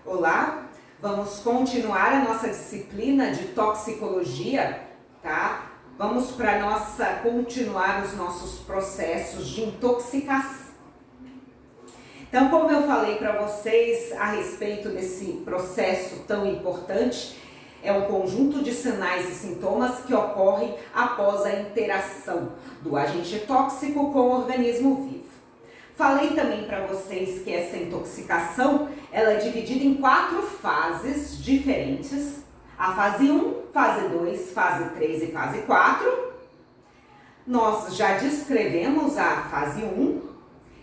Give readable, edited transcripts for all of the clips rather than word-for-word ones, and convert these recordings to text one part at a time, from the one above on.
Olá, vamos continuar a nossa disciplina de toxicologia, tá? Vamos continuar os nossos processos de intoxicação. Então, como eu falei para vocês a respeito desse processo tão importante, é um conjunto de sinais e sintomas que ocorre após a interação do agente tóxico com o organismo vivo. Falei também para vocês que essa intoxicação ela é dividida em 4 fases diferentes. A fase 1, fase 2, fase 3 e fase 4. Nós já descrevemos a fase 1.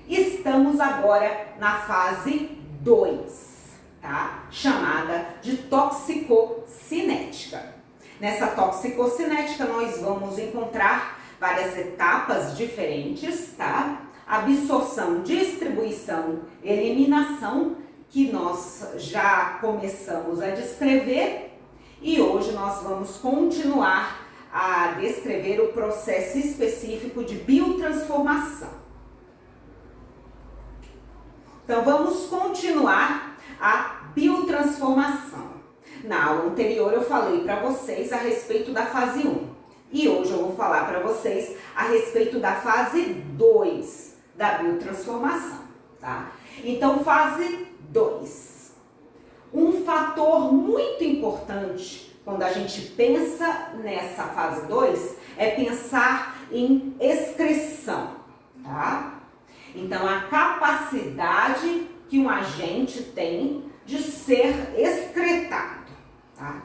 Estamos agora na fase 2, tá? Chamada de toxicocinética. Nessa toxicocinética nós vamos encontrar várias etapas diferentes, tá? Absorção, distribuição, eliminação, que nós já começamos a descrever, e hoje nós vamos continuar a descrever o processo específico de biotransformação. Então vamos continuar a biotransformação. Na aula anterior eu falei para vocês a respeito da fase 1 e hoje eu vou falar para vocês a respeito da fase 2 da biotransformação, tá? Então, fase 2. Um fator muito importante quando a gente pensa nessa fase 2 é pensar em excreção, tá? Então, a capacidade que um agente tem de ser excretado, tá?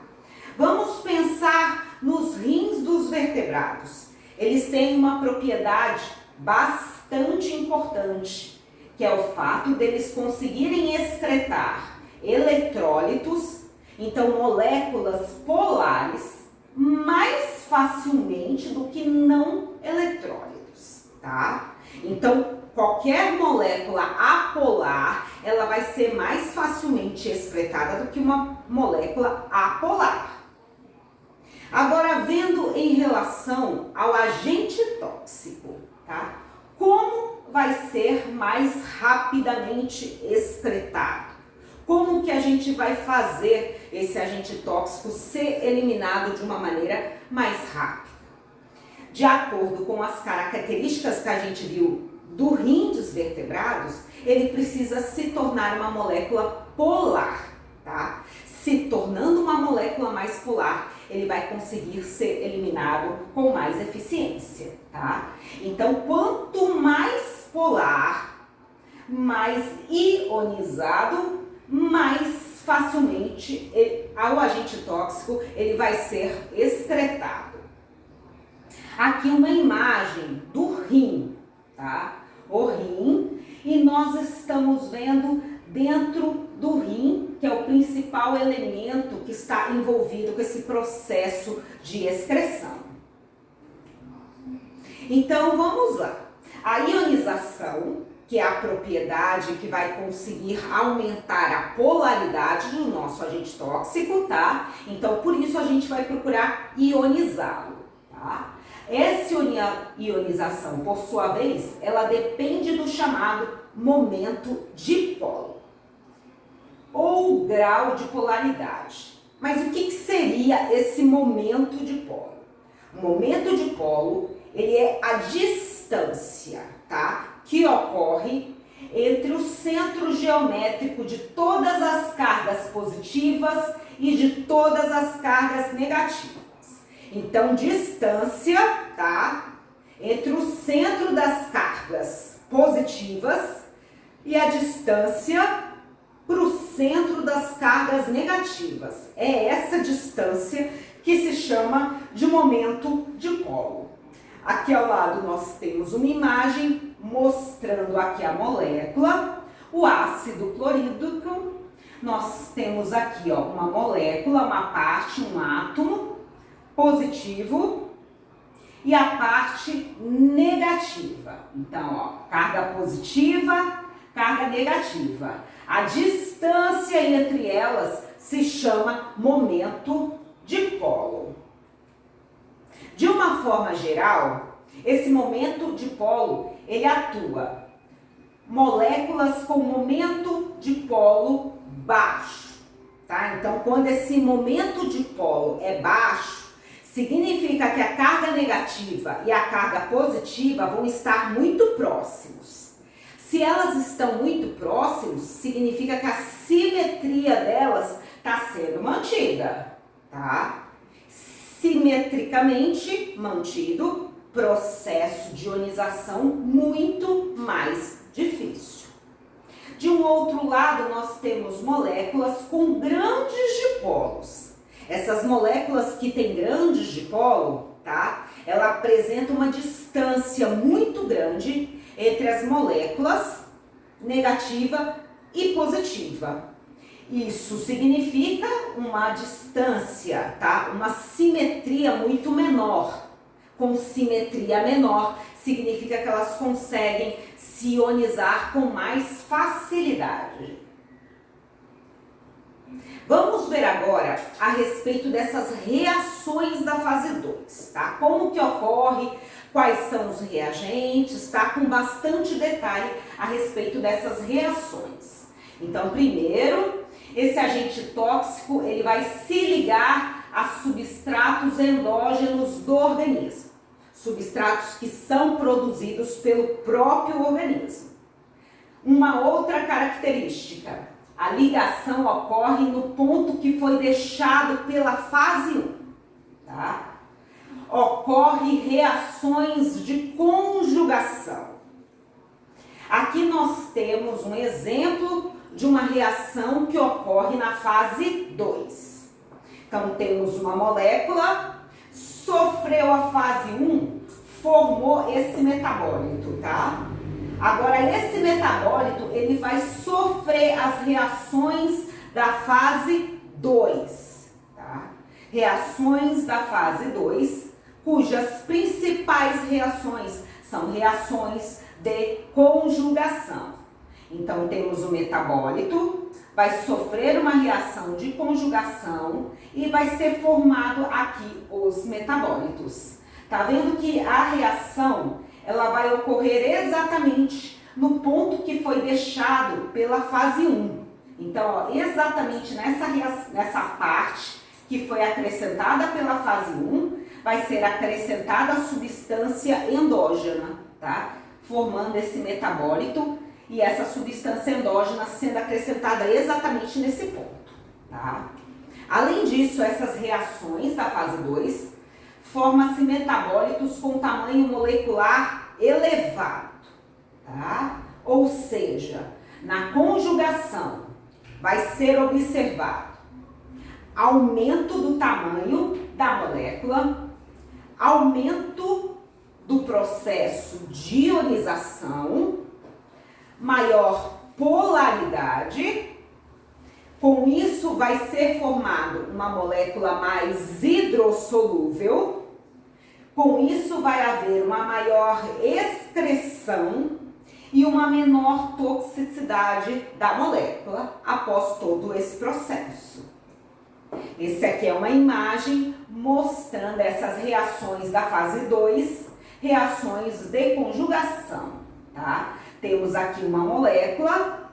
Vamos pensar nos rins dos vertebrados. Eles têm uma propriedade bastante importante, que é o fato deles conseguirem excretar eletrólitos, então moléculas polares, mais facilmente do que não eletrólitos, tá? Então, qualquer molécula apolar, ela vai ser mais facilmente excretada do que uma molécula apolar. Agora, vendo em relação ao agente tóxico, tá? Como vai ser mais rapidamente excretado? Como que a gente vai fazer esse agente tóxico ser eliminado de uma maneira mais rápida? De acordo com as características que a gente viu do rim dos vertebrados, ele precisa se tornar uma molécula polar, tá? Se tornando uma molécula mais polar, ele vai conseguir ser eliminado com mais eficiência, tá? Então, quanto mais polar, mais ionizado, mais facilmente ao agente tóxico ele vai ser excretado. Aqui uma imagem do rim, tá? O rim, e nós estamos vendo dentro do rim, que é o principal elemento que está envolvido com esse processo de excreção. Então, vamos lá. A ionização, que é a propriedade que vai conseguir aumentar a polaridade do nosso agente tóxico, tá? Então, por isso a gente vai procurar ionizá-lo, tá? Essa ionização, por sua vez, ela depende do chamado momento dipolo, ou grau de polaridade. Mas o que seria esse momento dipolo? O momento dipolo, ele é a distância, tá? Que ocorre entre o centro geométrico de todas as cargas positivas e de todas as cargas negativas. Então, distância, tá? Entre o centro das cargas positivas e a distância para o centro das cargas negativas. É essa distância que se chama de momento dipolo. Aqui ao lado nós temos uma imagem mostrando aqui a molécula, o ácido clorídrico. Nós temos aqui ó, uma molécula, uma parte, um átomo positivo e a parte negativa. Então, ó, carga positiva, carga negativa. A distância entre elas se chama momento dipolo. De uma forma geral, esse momento dipolo, ele atua moléculas com momento dipolo baixo, tá? Então, quando esse momento dipolo é baixo, significa que a carga negativa e a carga positiva vão estar muito próximos. Se elas estão muito próximas, significa que a simetria delas está sendo mantida, tá? Simetricamente mantido, processo de ionização muito mais difícil. De um outro lado, nós temos moléculas com grandes dipolos. Essas moléculas que têm grandes dipolo, tá? Ela apresenta uma distância muito grande entre as moléculas negativa e positiva. Isso significa uma distância, tá? Uma simetria muito menor. Com simetria menor, significa que elas conseguem se ionizar com mais facilidade. Vamos ver agora a respeito dessas reações da fase 2, tá? Como que ocorre, quais são os reagentes, tá? Com bastante detalhe a respeito dessas reações. Então, primeiro, esse agente tóxico, ele vai se ligar a substratos endógenos do organismo. Substratos que são produzidos pelo próprio organismo. Uma outra característica, a ligação ocorre no ponto que foi deixado pela fase 1, tá? Ocorre reações de conjugação. Aqui nós temos um exemplo de uma reação que ocorre na fase 2. Então, temos uma molécula, sofreu a fase 1, formou esse metabólito, tá? Agora, esse metabólito, ele vai sofrer as reações da fase 2, tá? Reações da fase 2, cujas principais reações são reações de conjugação. Então, temos o metabólito, vai sofrer uma reação de conjugação e vai ser formado aqui os metabólitos. Tá vendo que a reação, ela vai ocorrer exatamente no ponto que foi deixado pela fase 1. Então, ó, exatamente nessa parte que foi acrescentada pela fase 1, vai ser acrescentada a substância endógena, tá? Formando esse metabólito e essa substância endógena sendo acrescentada exatamente nesse ponto, tá? Além disso, essas reações da fase 2, formam-se metabólitos com tamanho molecular elevado, tá? Ou seja, na conjugação vai ser observado aumento do tamanho da molécula, aumento do processo de ionização, maior polaridade. Com isso vai ser formado uma molécula mais hidrossolúvel. Com isso vai haver uma maior excreção e uma menor toxicidade da molécula após todo esse processo. Esse aqui é uma imagem mostrando essas reações da fase 2, reações de conjugação, tá? Temos aqui uma molécula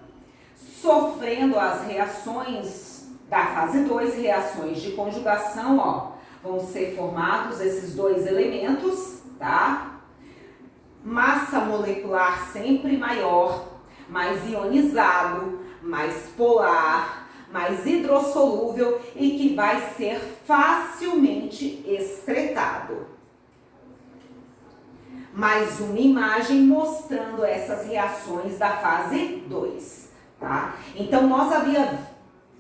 sofrendo as reações da fase 2, reações de conjugação, ó. Vão ser formados esses dois elementos, tá? Massa molecular sempre maior, mais ionizado, mais polar, mais hidrossolúvel e que vai ser facilmente excretado. Mais uma imagem mostrando essas reações da fase 2, tá? Então, nós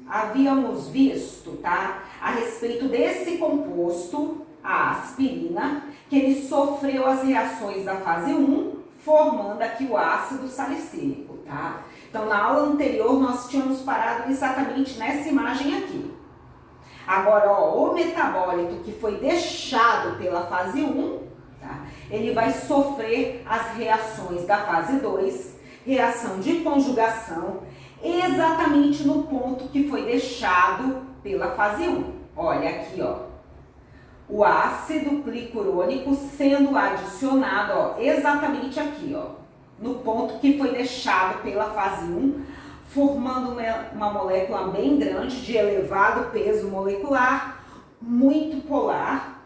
havíamos visto, tá? A respeito desse composto, a aspirina, que ele sofreu as reações da fase 1, formando aqui o ácido salicílico, tá? Então, na aula anterior, nós tínhamos parado exatamente nessa imagem aqui. Agora, ó, o metabólito que foi deixado pela fase 1, tá? Ele vai sofrer as reações da fase 2, reação de conjugação, exatamente no ponto que foi deixado pela fase 1. Olha aqui, ó. O ácido glicurônico sendo adicionado, ó, exatamente aqui, ó, no ponto que foi deixado pela fase 1, formando uma molécula bem grande, de elevado peso molecular, muito polar,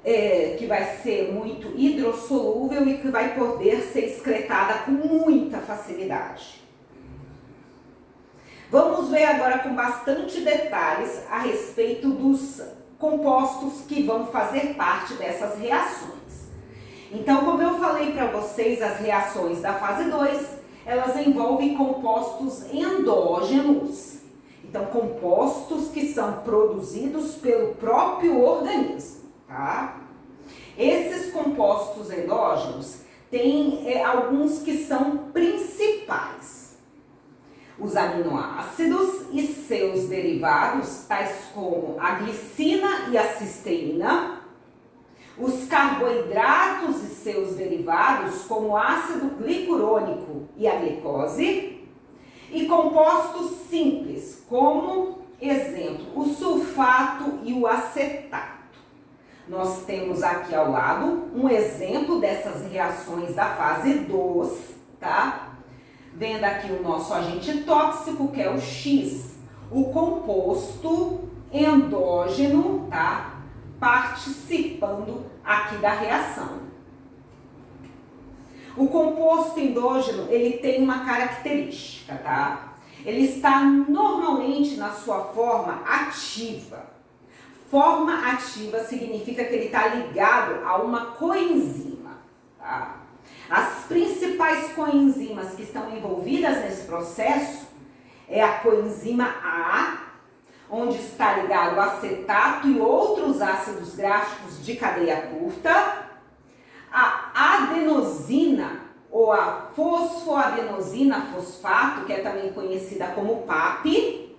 que vai ser muito hidrossolúvel e que vai poder ser excretada com muita facilidade. Vamos ver agora com bastante detalhes a respeito dos compostos que vão fazer parte dessas reações. Então, como eu falei para vocês, as reações da fase 2, elas envolvem compostos endógenos. Então, compostos que são produzidos pelo próprio organismo, tá? Esses compostos endógenos têm alguns que são principais. Os aminoácidos e seus derivados, tais como a glicina e a cisteína, os carboidratos e seus derivados, como o ácido glicurônico e a glicose, e compostos simples, como, exemplo, o sulfato e o acetato. Nós temos aqui ao lado um exemplo dessas reações da fase 2, tá? Vendo aqui o nosso agente tóxico, que é o X, o composto endógeno, tá? Participando aqui da reação. O composto endógeno, ele tem uma característica, tá? Ele está normalmente na sua forma ativa. Forma ativa significa que ele está ligado a uma coenzima, tá? As principais coenzimas que estão envolvidas nesse processo é a coenzima A, onde está ligado o acetato e outros ácidos gráficos de cadeia curta, a adenosina ou a fosfoadenosina fosfato, que é também conhecida como PAP,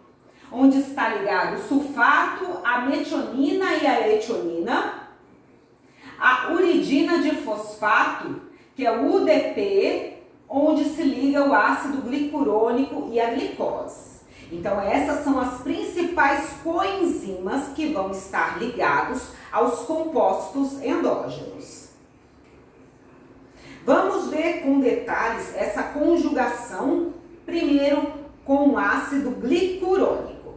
onde está ligado o sulfato, a metionina e a etionina, a uridina de fosfato, que é o UDP, onde se liga o ácido glicurônico e a glicose. Então, essas são as principais coenzimas que vão estar ligados aos compostos endógenos. Vamos ver com detalhes essa conjugação, primeiro com o ácido glicurônico.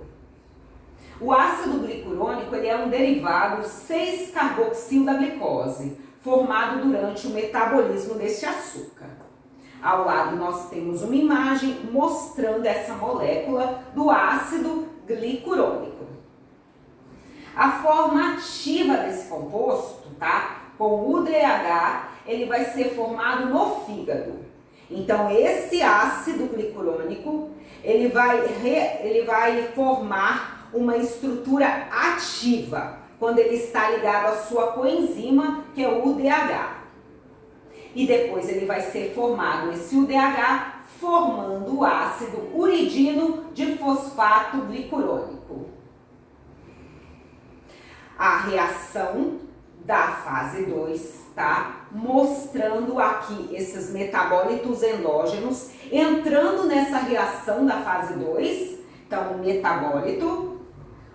O ácido glicurônico ele é um derivado 6-carboxil da glicose, formado durante o metabolismo deste açúcar. Ao lado nós temos uma imagem mostrando essa molécula do ácido glicurônico. A forma ativa desse composto, tá? Com o UDH, ele vai ser formado no fígado. Então, esse ácido glicurônico, ele vai formar uma estrutura ativa, quando ele está ligado à sua coenzima, que é o UDH. E depois ele vai ser formado esse UDH, formando o ácido uridino de fosfato glicurônico. A reação da fase 2, tá? Mostrando aqui esses metabólitos endógenos entrando nessa reação da fase 2. Então, o metabólito,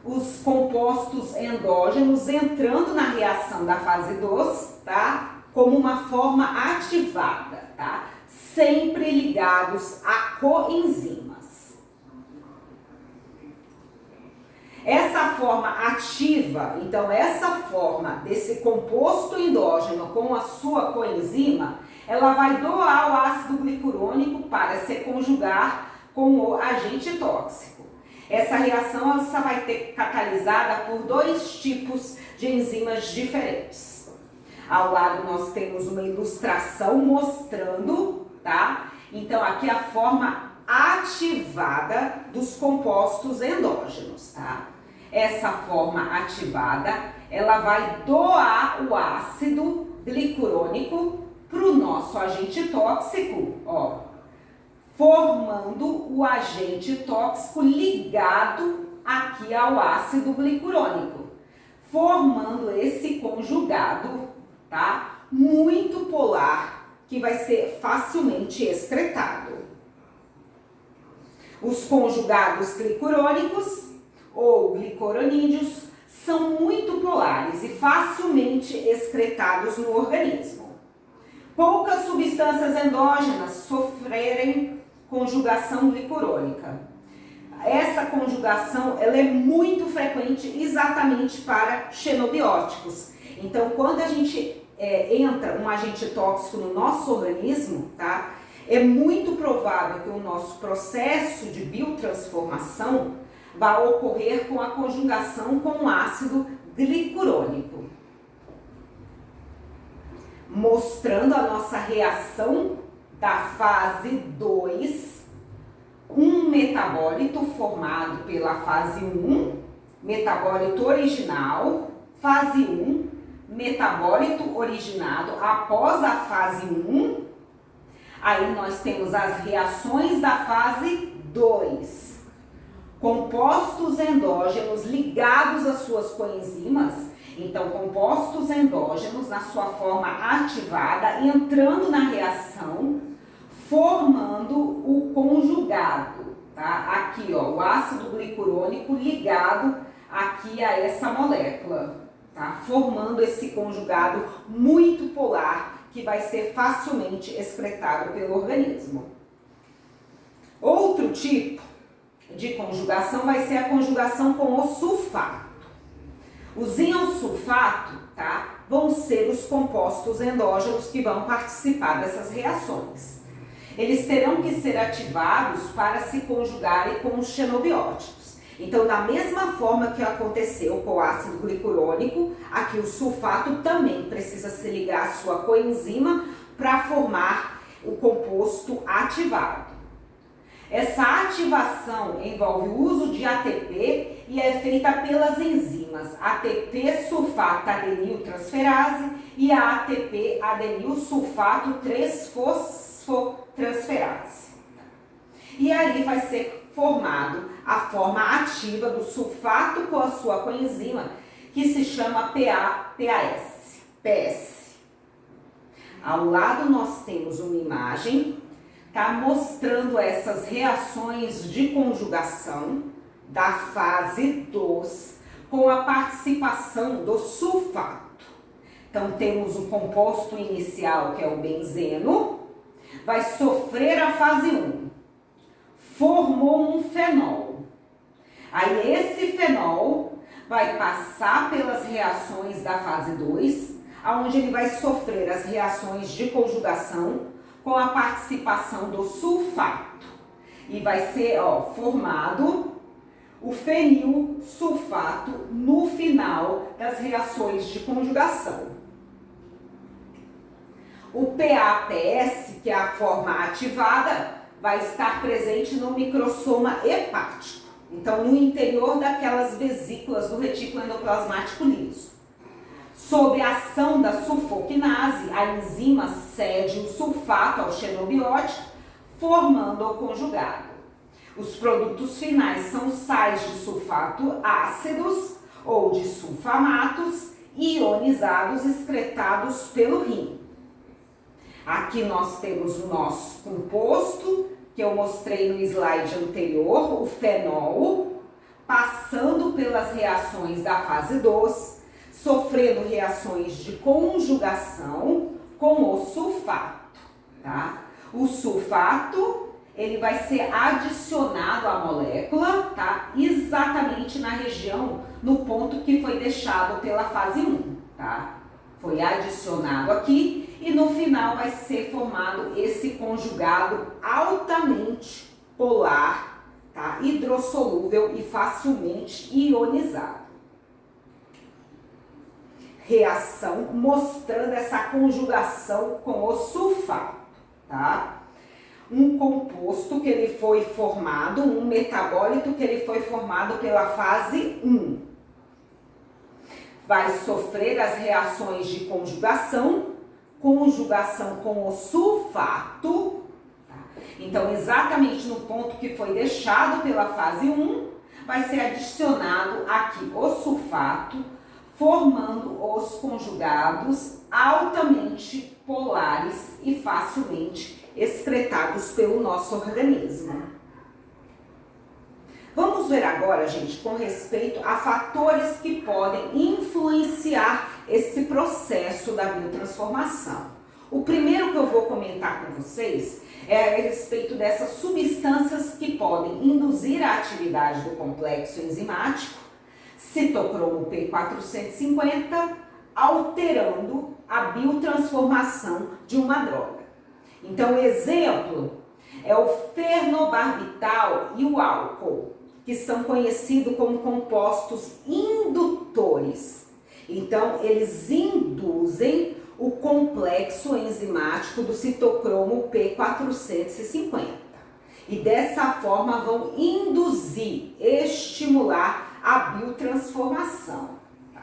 os compostos endógenos entrando na reação da fase 2, tá? Como uma forma ativada, tá? Sempre ligados a coenzimas. Essa forma ativa, então essa forma desse composto endógeno com a sua coenzima, ela vai doar o ácido glicurônico para se conjugar com o agente tóxico. Essa reação ela só vai ter catalisada por 2 tipos de enzimas diferentes. Ao lado nós temos uma ilustração mostrando, tá? Então aqui a forma ativada dos compostos endógenos, tá? Essa forma ativada, ela vai doar o ácido glicurônico para o nosso agente tóxico, ó, formando o agente tóxico ligado aqui ao ácido glicurônico, formando esse conjugado, tá? Muito polar, que vai ser facilmente excretado. Os conjugados glicurônicos ou glicoronídeos são muito polares e facilmente excretados no organismo. Poucas substâncias endógenas sofrerem conjugação glicurônica. Essa conjugação ela é muito frequente exatamente para xenobióticos. Então, quando a gente entra um agente tóxico no nosso organismo, tá? É muito provável que o nosso processo de biotransformação vá ocorrer com a conjugação com o ácido glicurônico, mostrando a nossa reação da fase 2, um metabólito formado pela fase 1, metabólito original, fase 1, metabólito originado após a fase 1, aí nós temos as reações da fase 2, compostos endógenos ligados às suas coenzimas. Então, compostos endógenos na sua forma ativada, entrando na reação, formando o conjugado, tá? Aqui, ó, o ácido glicurônico ligado aqui a essa molécula, tá? Formando esse conjugado muito polar que vai ser facilmente excretado pelo organismo. Outro tipo de conjugação vai ser a conjugação com o sulfato. Os ionsulfato, tá, vão ser os compostos endógenos que vão participar dessas reações. Eles terão que ser ativados para se conjugarem com os xenobióticos. Então, da mesma forma que aconteceu com o ácido glicurônico, aqui o sulfato também precisa se ligar à sua coenzima para formar o composto ativado. Essa ativação envolve o uso de ATP e é feita pelas enzimas ATP sulfato-adeniltransferase e a ATP adenilsulfato 3-fosfotransferase. E aí vai ser formado a forma ativa do sulfato com a sua coenzima, que se chama PS. Ao lado nós temos uma imagem, tá, mostrando essas reações de conjugação da fase 2 com a participação do sulfato. Então temos o composto inicial, que é o benzeno, vai sofrer a fase 1, formou um fenol. Aí esse fenol vai passar pelas reações da fase 2, onde ele vai sofrer as reações de conjugação com a participação do sulfato. E vai ser, ó, formado o fenil sulfato no final das reações de conjugação. O PAPS, que é a forma ativada, vai estar presente no microsoma hepático. Então, no interior daquelas vesículas do retículo endoplasmático liso. Sob a ação da sulfoquinase, a enzima cede o sulfato ao xenobiótico, formando o conjugado. Os produtos finais são sais de sulfato ácidos ou de sulfamatos ionizados excretados pelo rim. Aqui nós temos o nosso composto, que eu mostrei no slide anterior, o fenol, passando pelas reações da fase 2, sofrendo reações de conjugação com o sulfato, tá? O sulfato, ele vai ser adicionado à molécula, tá? Exatamente na região, no ponto que foi deixado pela fase 1, tá? Foi adicionado aqui e no final vai ser formado esse conjugado altamente polar, tá? Hidrossolúvel e facilmente ionizado. Reação mostrando essa conjugação com o sulfato, tá? Um composto que ele foi formado, um metabólito que ele foi formado pela fase 1. Vai sofrer as reações de conjugação com o sulfato, tá? Então, exatamente no ponto que foi deixado pela fase 1, vai ser adicionado aqui o sulfato, formando os conjugados altamente polares e facilmente excretados pelo nosso organismo. Vamos ver agora, gente, com respeito a fatores que podem influenciar esse processo da biotransformação. O primeiro que eu vou comentar com vocês É a respeito dessas substâncias que podem induzir a atividade do complexo enzimático citocromo P450, alterando a biotransformação de uma droga. Então, exemplo é o fenobarbital e o álcool, que são conhecidos como compostos indutores. Então, eles induzem o complexo enzimático do citocromo P450 e dessa forma vão induzir, estimular a biotransformação. Tá?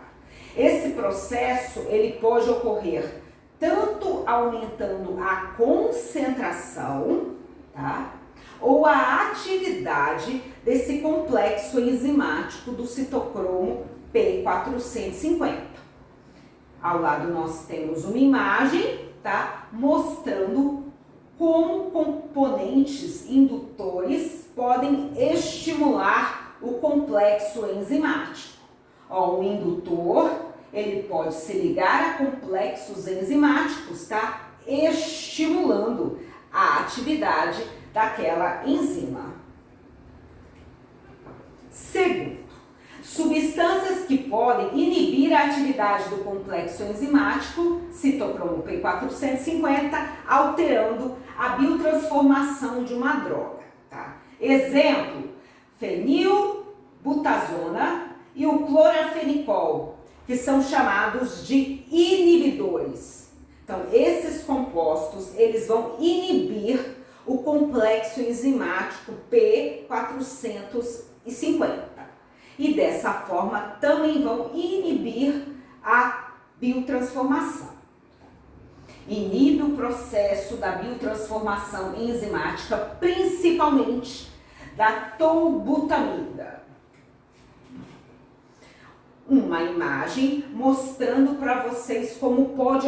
Esse processo ele pode ocorrer tanto aumentando a concentração, tá? Ou a atividade desse complexo enzimático do citocromo P450. Ao lado nós temos uma imagem, tá? Mostrando como componentes indutores podem estimular o complexo enzimático. Ó, o indutor, ele pode se ligar a complexos enzimáticos, tá? Estimulando a atividade daquela enzima. Segundo, substâncias que podem inibir a atividade do complexo enzimático citocromo P450, alterando a biotransformação de uma droga. Tá? Exemplo, fenilbutazona e o clorafenicol, que são chamados de inibidores. Então, esses compostos, eles vão inibir o complexo enzimático P450. E dessa forma também vão inibir a biotransformação. Inibe o processo da biotransformação enzimática, principalmente da tolbutamida. Uma imagem mostrando para vocês como pode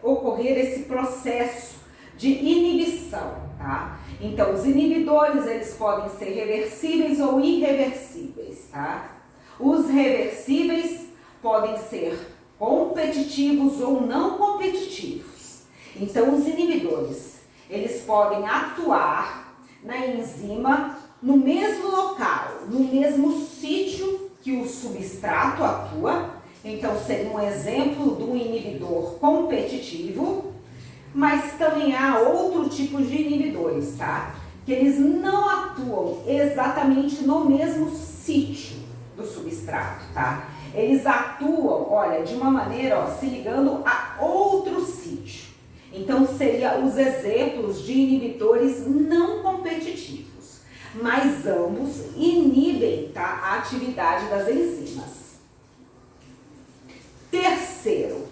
ocorrer esse processo de inibição, tá? Então, os inibidores, eles podem ser reversíveis ou irreversíveis, tá? Os reversíveis podem ser competitivos ou não competitivos. Então, os inibidores, eles podem atuar na enzima no mesmo local, no mesmo sítio que o substrato atua. Então, seria um exemplo do inibidor competitivo. Mas também há outro tipo de inibidores, tá? Que eles não atuam exatamente no mesmo sítio do substrato, tá? Eles atuam, olha, de uma maneira, ó, se ligando a outro sítio. Então, seriam os exemplos de inibidores não competitivos. Mas ambos inibem, tá, a atividade das enzimas. Terceiro,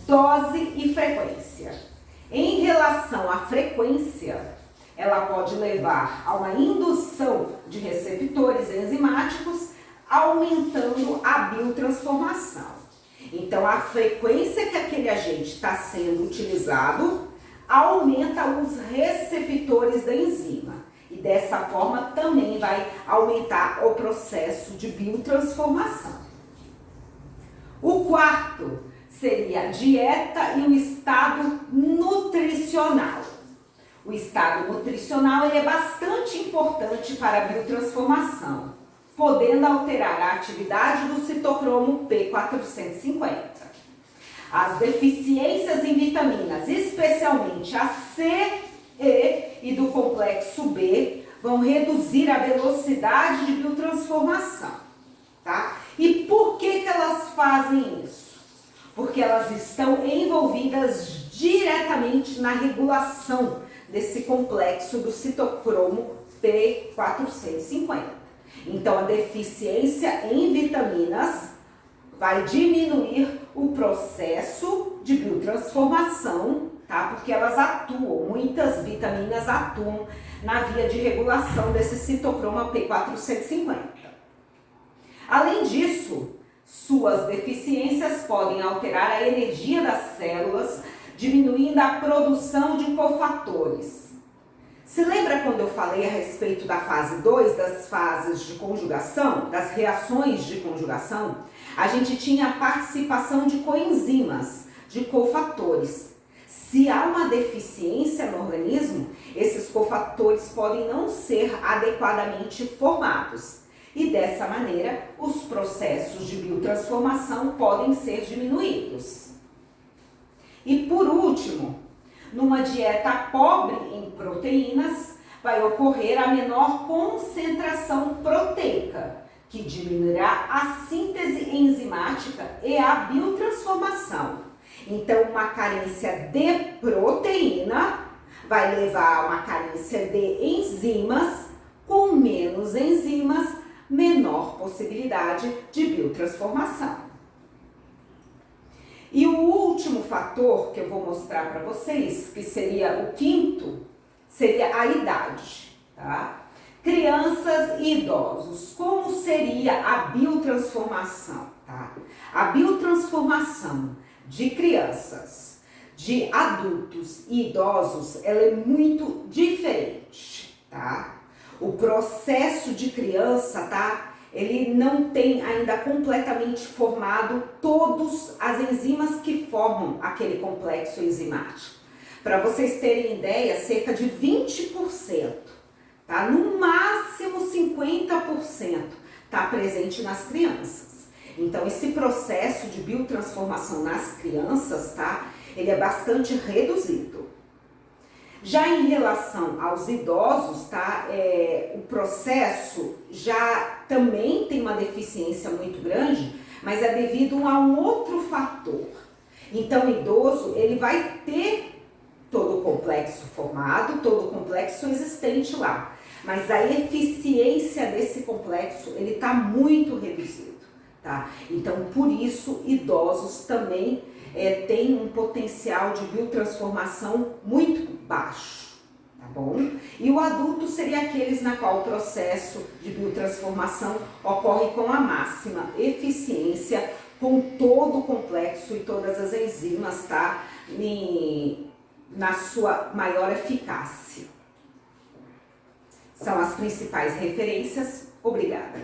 dose e frequência. Em relação à frequência, ela pode levar a uma indução de receptores enzimáticos, aumentando a biotransformação. Então, a frequência que aquele agente está sendo utilizado aumenta os receptores da enzima. E dessa forma também vai aumentar o processo de biotransformação. O quarto seria a dieta e o estado nutricional. O estado nutricional ele é bastante importante para a biotransformação, podendo alterar a atividade do citocromo P450. As deficiências em vitaminas, especialmente a C, E e do complexo B, vão reduzir a velocidade de biotransformação. Tá? E por que elas fazem isso? Porque elas estão envolvidas diretamente na regulação desse complexo do citocromo P450. Então, a deficiência em vitaminas vai diminuir o processo de biotransformação, tá? Porque elas atuam, muitas vitaminas atuam na via de regulação desse citocromo P450. Além disso, suas deficiências podem alterar a energia das células, diminuindo a produção de cofatores. Se lembra quando eu falei a respeito da fase 2, das fases de conjugação, das reações de conjugação? A gente tinha a participação de coenzimas, de cofatores. Se há uma deficiência no organismo, esses cofatores podem não ser adequadamente formados. E dessa maneira, os processos de biotransformação podem ser diminuídos. E por último, numa dieta pobre em proteínas, vai ocorrer a menor concentração proteica, que diminuirá a síntese enzimática e a biotransformação. Então, uma carência de proteína vai levar a uma carência de enzimas. Com menos enzimas, menor possibilidade de biotransformação. E o último fator que eu vou mostrar para vocês, que seria o quinto, seria a idade, tá? Crianças e idosos, como seria a biotransformação, tá? A biotransformação de crianças, de adultos e idosos, ela é muito diferente, tá? O processo de criança, tá? Ele não tem ainda completamente formado todas as enzimas que formam aquele complexo enzimático. Para vocês terem ideia, cerca de 20%, tá? No máximo 50% está presente nas crianças. Então, esse processo de biotransformação nas crianças, tá? Ele é bastante reduzido. Já em relação aos idosos, tá? O processo já também tem uma deficiência muito grande, mas é devido a um outro fator. Então, o idoso, ele vai ter todo o complexo formado, todo o complexo existente lá, mas a eficiência desse complexo, ele está muito reduzido, tá? Então, por isso, idosos também têm um potencial de biotransformação muito baixo, tá bom? E o adulto seria aqueles na qual o processo de biotransformação ocorre com a máxima eficiência, com todo o complexo e todas as enzimas, tá? Na sua maior eficácia. São as principais referências. Obrigada.